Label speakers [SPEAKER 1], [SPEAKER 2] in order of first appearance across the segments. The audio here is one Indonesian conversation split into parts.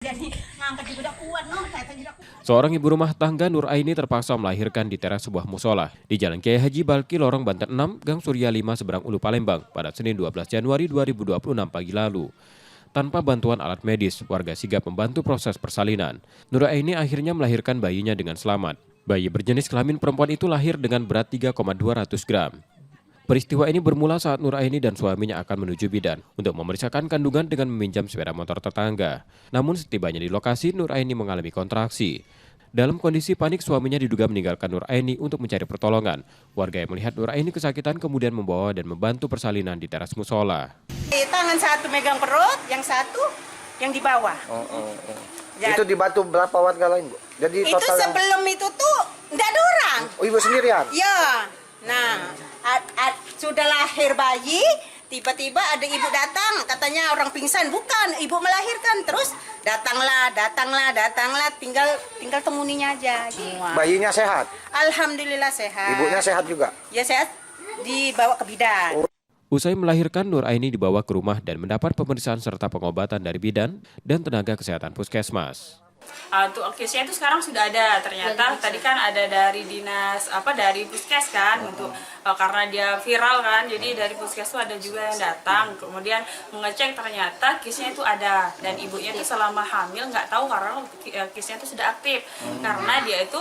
[SPEAKER 1] Jadi ngangkat juga udah kuat, no, saya juga kuat.
[SPEAKER 2] Seorang ibu rumah tangga Nur Aini terpaksa melahirkan di teras sebuah musola di Jalan Kiai Haji Balki, Lorong Banten 6, Gang Surya 5, Seberang Ulu Palembang pada Senin 12 Januari 2026 pagi lalu. Tanpa bantuan alat medis, warga sigap membantu proses persalinan. Nur Aini akhirnya melahirkan bayinya dengan selamat. Bayi berjenis kelamin perempuan itu lahir dengan berat 3,2 gram. Peristiwa ini bermula saat Nur Aini dan suaminya akan menuju bidan untuk memeriksakan kandungan dengan meminjam sepeda motor tetangga. Namun setibanya di lokasi, Nur Aini mengalami kontraksi. Dalam kondisi panik, suaminya diduga meninggalkan Nur Aini untuk mencari pertolongan. Warga yang melihat Nur Aini kesakitan kemudian membawa dan membantu persalinan di teras musola.
[SPEAKER 1] Tangan satu megang perut, yang satu yang di bawah.
[SPEAKER 3] Jadi, itu dibantu berapa warga lain, Bu? Jadi
[SPEAKER 1] itu sebelum itu tuh enggak ada orang.
[SPEAKER 3] Oh, Ibu sendirian?
[SPEAKER 1] Ya. Nah, sudah lahir bayi, tiba-tiba ada ibu datang, katanya orang pingsan, bukan, ibu melahirkan, terus datanglah, tinggal temuninya aja.
[SPEAKER 3] Bayinya sehat?
[SPEAKER 1] Alhamdulillah sehat.
[SPEAKER 3] Ibunya sehat juga?
[SPEAKER 1] Ya sehat, dibawa ke bidan.
[SPEAKER 2] Usai melahirkan, Nur Aini dibawa ke rumah dan mendapat pemeriksaan serta pengobatan dari bidan dan tenaga kesehatan puskesmas.
[SPEAKER 4] Untuk case-nya itu sekarang sudah ada, ternyata tadi kan ada dari dinas dari puskes kan, untuk karena dia viral kan, jadi dari puskes itu ada juga yang datang kemudian mengecek, ternyata case-nya itu ada dan ibunya itu selama hamil nggak tahu karena case-nya itu sudah aktif karena dia itu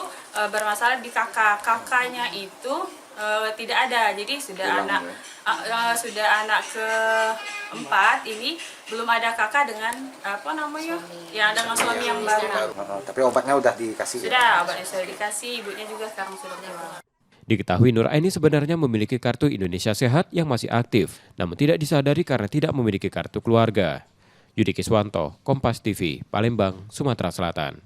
[SPEAKER 4] bermasalah di kakaknya itu tidak ada, jadi sudah anak keempat ini belum ada kakak dengan yang dengan suami yang baru.
[SPEAKER 3] Tapi obatnya udah dikasih?
[SPEAKER 4] Sudah, obatnya sudah dikasih, ibunya juga sekarang sudah pulang.
[SPEAKER 2] Diketahui Nur Aini sebenarnya memiliki kartu Indonesia Sehat yang masih aktif, namun tidak disadari karena tidak memiliki kartu keluarga. Yudi Kiswanto, Kompas TV, Palembang, Sumatera Selatan.